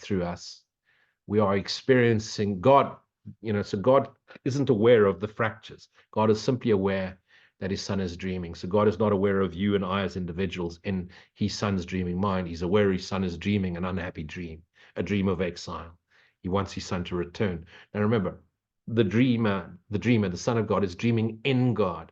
through us. We are experiencing God, so God isn't aware of the fractures. God is simply aware that his son is dreaming. So God is not aware of you and I as individuals in his son's dreaming mind. He's aware his son is dreaming an unhappy dream, a dream of exile. He wants his son to return. Now remember, the dreamer, the son of God, is dreaming in God.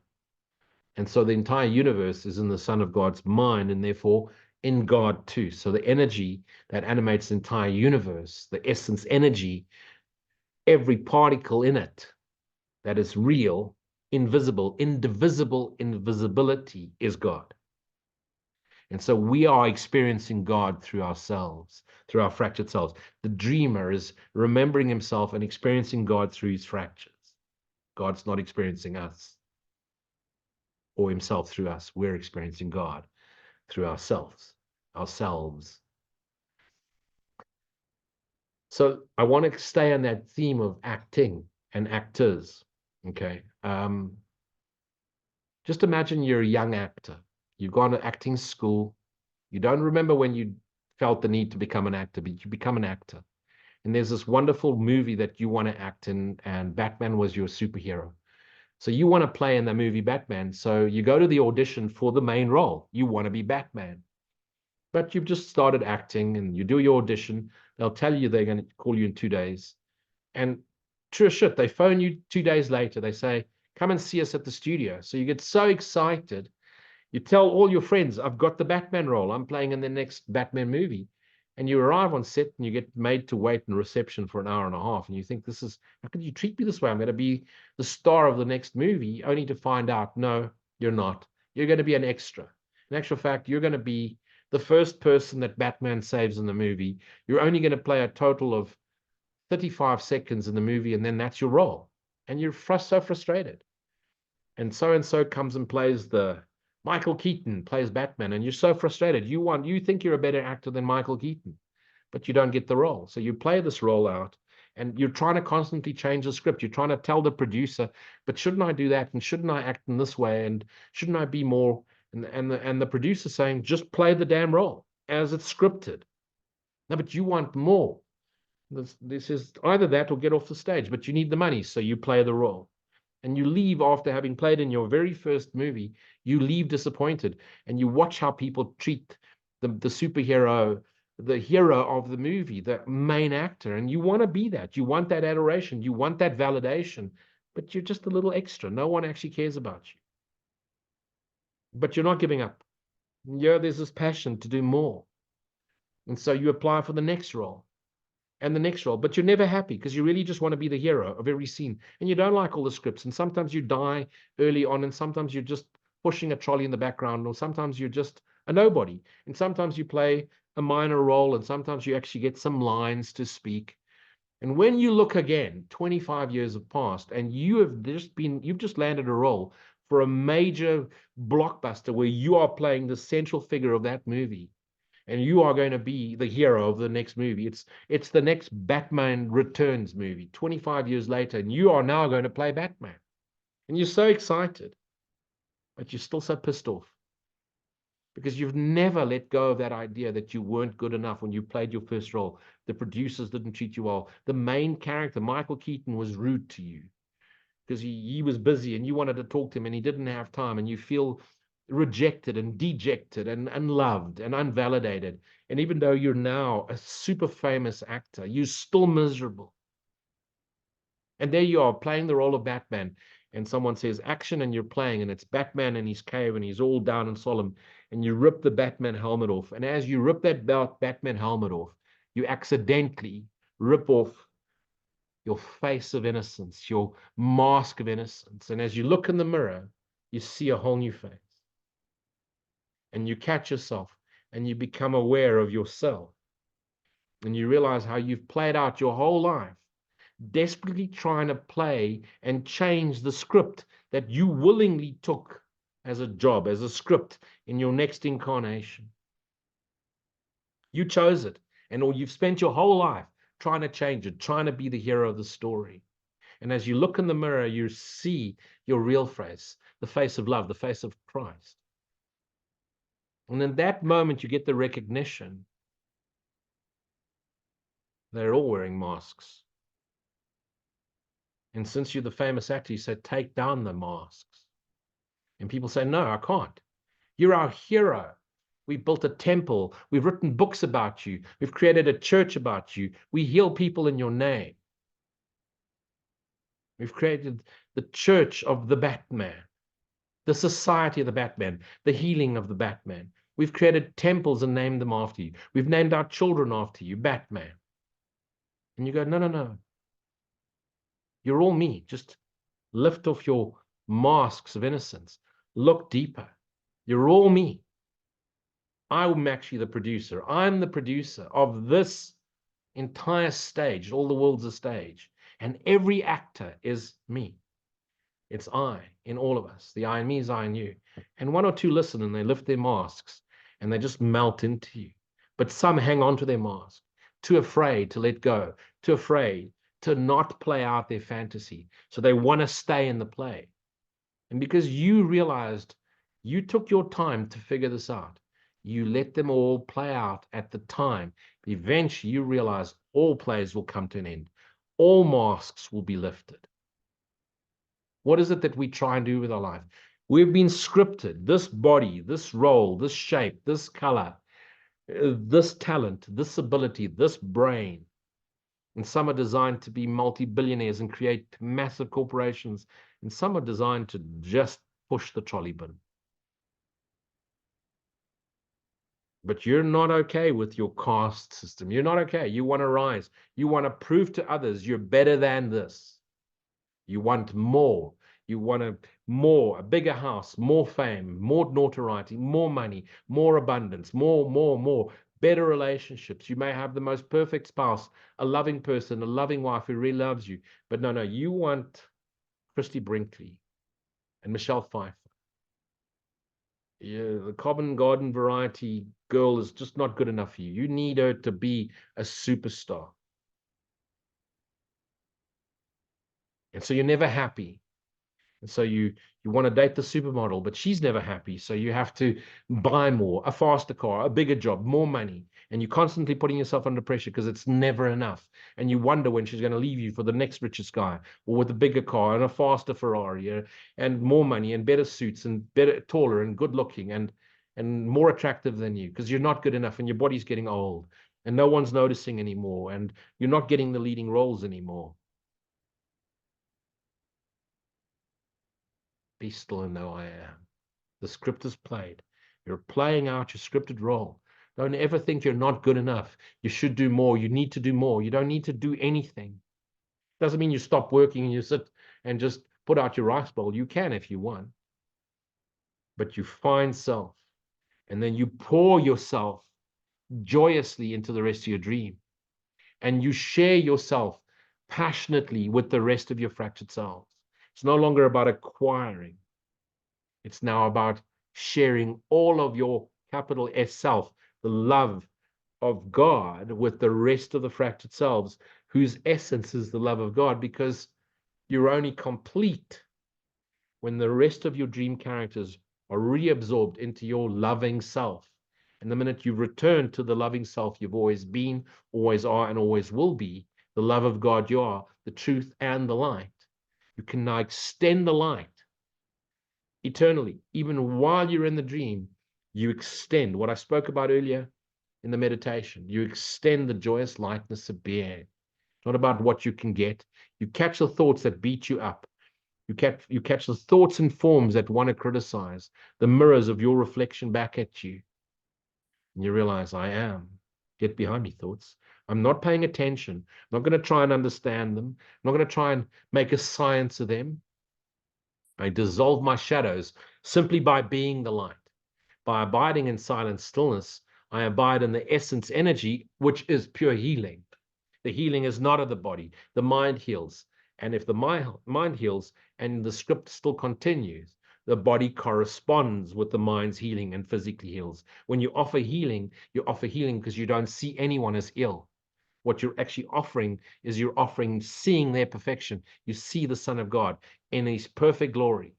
And so the entire universe is in the Son of God's mind, and therefore in God too. So the energy that animates the entire universe, the essence energy, every particle in it that is real, invisible, indivisible invisibility is God. And so we are experiencing God through ourselves, through our fractured selves. The dreamer is remembering himself and experiencing God through his fractures. God's not experiencing us or himself through us. We're experiencing God through ourselves. So I want to stay on that theme of acting and actors. Okay. Just imagine you're a young actor. You've gone to acting school. You don't remember when you felt the need to become an actor, but you become an actor. And there's this wonderful movie that you want to act in, and Batman was your superhero. So you want to play in the movie Batman. So you go to the audition for the main role. You want to be Batman. But you've just started acting and you do your audition. They'll tell you they're going to call you in 2 days. And true as shit, they phone you 2 days later. They say, come and see us at the studio. So you get so excited. You tell all your friends, I've got the Batman role. I'm playing in the next Batman movie. And you arrive on set and you get made to wait in reception for an hour and a half. And you think, how could you treat me this way? I'm going to be the star of the next movie, only to find out, no, you're not. You're going to be an extra. In actual fact, you're going to be the first person that Batman saves in the movie. You're only going to play a total of 35 seconds in the movie, and then that's your role. And you're so frustrated. And so comes and plays Michael Keaton plays Batman, and you're so frustrated. You think you're a better actor than Michael Keaton, but you don't get the role. So you play this role out, and you're trying to constantly change the script. You're trying to tell the producer, but shouldn't I do that? And shouldn't I act in this way? And shouldn't I be more? And the producer saying, just play the damn role as it's scripted. No, but you want more. This is either that or get off the stage, but you need the money, so you play the role. And you leave after having played in your very first movie. You leave disappointed, and you watch how people treat the superhero, the hero of the movie, the main actor, and you want to be that. You want that adoration. You want that validation, but you're just a little extra. No one actually cares about you. But you're not giving up. Yeah, there's this passion to do more. And so you apply for the next role and the next role, but you're never happy because you really just want to be the hero of every scene. And you don't like all the scripts. And sometimes you die early on, and sometimes you're just pushing a trolley in the background, or sometimes you're just a nobody. And sometimes you play a minor role, and sometimes you actually get some lines to speak. And when you look again, 25 years have passed, and you've just landed a role for a major blockbuster where you are playing the central figure of that movie, and you are going to be the hero of the next movie. It's the next Batman Returns movie 25 years later, and you are now going to play Batman. And you're so excited, but you're still so pissed off because you've never let go of that idea that you weren't good enough when you played your first role. The producers didn't treat you well. The main character, Michael Keaton, was rude to you because he was busy and you wanted to talk to him and he didn't have time, and you feel rejected and dejected and unloved and unvalidated. And even though you're now a super famous actor, you're still miserable. And there you are playing the role of Batman, and someone says action, and you're playing, and it's Batman in his cave, and he's all down and solemn, and you rip the Batman helmet off. And as you rip that Batman helmet off, you accidentally rip off your face of innocence, your mask of innocence. And as you look in the mirror, you see a whole new face. And you catch yourself and you become aware of yourself. And you realize how you've played out your whole life, desperately trying to play and change the script that you willingly took as a job, as a script in your next incarnation. You chose it, and or you've spent your whole life trying to change it, trying to be the hero of the story. And as you look in the mirror, you see your real face, the face of love, the face of Christ. And in that moment, you get the recognition They're all wearing masks. And since you're the famous actor, you said, take down the masks. And people say, no, I can't. You're our hero. We built a temple. We've written books about you. We've created a church about you. We heal people in your name. We've created the church of the Batman, the society of the Batman, the healing of the Batman. We've created temples and named them after you. We've named our children after you, Batman. And you go, no, no, no. You're all me. Just lift off your masks of innocence. Look deeper. You're all me. I'm actually the producer. I'm the producer of this entire stage. All the world's a stage. And every actor is me. It's I in all of us. The I in me is I in you. And one or two listen and they lift their masks and they just melt into you. But some hang on to their mask, too afraid to let go, too afraid to not play out their fantasy. So they want to stay in the play. And because you realized you took your time to figure this out, you let them all play out at the time. Eventually, you realize all plays will come to an end. All masks will be lifted. What is it that we try and do with our life? We've been scripted. This body, this role, this shape, this color, this talent, this ability, this brain. And some are designed to be multi-billionaires and create massive corporations. And some are designed to just push the trolley bin. But you're not okay with your caste system. You're not okay. You want to rise. You want to prove to others you're better than this. You want more. You want a bigger house, more fame, more notoriety, more money, more abundance, more, better relationships. You may have the most perfect spouse, a loving person, a loving wife who really loves you. But no, you want Christy Brinkley and Michelle Pfeiffer. Yeah, the Covent Garden variety girl is just not good enough for you. You need her to be a superstar. And so you're never happy. And so you want to date the supermodel, but she's never happy. So you have to buy more, a faster car, a bigger job, more money. And you're constantly putting yourself under pressure because it's never enough. And you wonder when she's going to leave you for the next richest guy or with a bigger car and a faster Ferrari and more money and better suits and better, taller and good looking and more attractive than you because you're not good enough and your body's getting old and no one's noticing anymore and you're not getting the leading roles anymore. Be still and know I am. The script is played. You're playing out your scripted role. Don't ever think you're not good enough. You should do more. You need to do more. You don't need to do anything. Doesn't mean you stop working and you sit and just put out your rice bowl. You can if you want. But you find self. And then you pour yourself joyously into the rest of your dream. And you share yourself passionately with the rest of your fractured selves. It's no longer about acquiring. It's now about sharing all of your capital S self, the love of God, with the rest of the fractured selves, whose essence is the love of God, because you're only complete when the rest of your dream characters are reabsorbed into your loving self. And the minute you return to the loving self you've always been, always are, and always will be, the love of God you are, the truth and the light, you can now extend the light eternally. Even while you're in the dream, you extend what I spoke about earlier in the meditation. You extend the joyous lightness of being. It's not about what you can get. You catch the thoughts that beat you up. You catch the thoughts and forms that want to criticize, the mirrors of your reflection back at you. And you realize, I am. Get behind me, thoughts. I'm not paying attention. I'm not going to try and understand them. I'm not going to try and make a science of them. I dissolve my shadows simply by being the light. By abiding in silent stillness, I abide in the essence energy, which is pure healing. The healing is not of the body. The mind heals. And if the mind heals and the script still continues, the body corresponds with the mind's healing and physically heals. When you offer healing because you don't see anyone as ill. What you're actually offering is you're offering seeing their perfection. You see the Son of God in his perfect glory,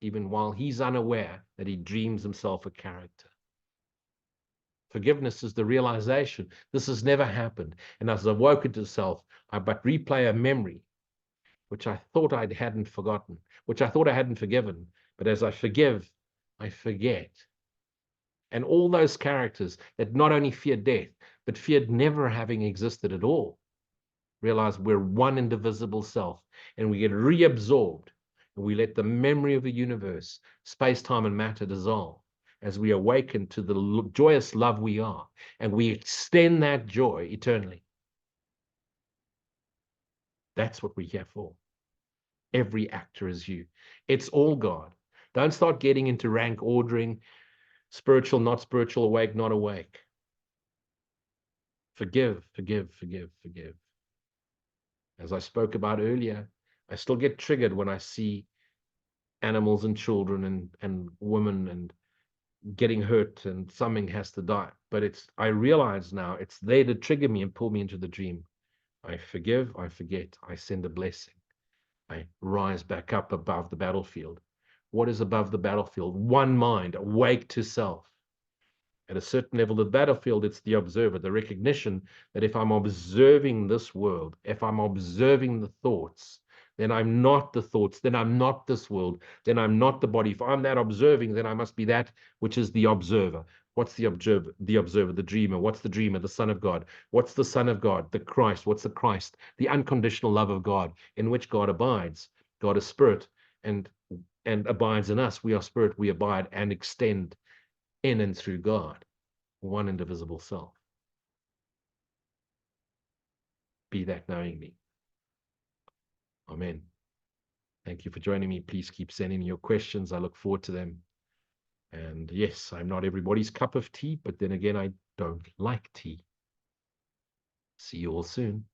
even while he's unaware that he dreams himself a character. Forgiveness is the realization this has never happened. And as I woke into self, I but replay a memory which I thought I hadn't forgotten, which I thought I hadn't forgiven. But as I forgive, I forget. And all those characters that not only feared death, but feared never having existed at all, realize we're one indivisible self, and we get reabsorbed, and we let the memory of the universe, space, time, and matter dissolve as we awaken to the joyous love we are, and we extend that joy eternally. That's what we're here for. Every actor is you. It's all God. Don't start getting into rank ordering, spiritual, not spiritual, awake, not awake. Forgive, forgive, forgive, forgive. As I spoke about earlier, I still get triggered when I see animals and children and women and getting hurt and something has to die. But I realize now it's there to trigger me and pull me into the dream. I forgive, I forget, I send a blessing. I rise back up above the battlefield. What is above the battlefield? One mind, awake to self. At a certain level of the battlefield, it's the observer, the recognition that if I'm observing this world, if I'm observing the thoughts, then I'm not the thoughts, then I'm not this world, then I'm not the body. If I'm that observing, then I must be that which is the observer. What's the observer? The observer, the dreamer. What's the dreamer? The Son of God. What's the Son of God? The Christ. What's the Christ? The unconditional love of God in which God abides. God is spirit and abides in us. We are spirit, we abide and extend in and through God, one indivisible self. Be that knowing me. Amen. Thank you for joining me. Please keep sending me your questions. I look forward to them. And yes, I'm not everybody's cup of tea, but then again, I don't like tea. See you all soon.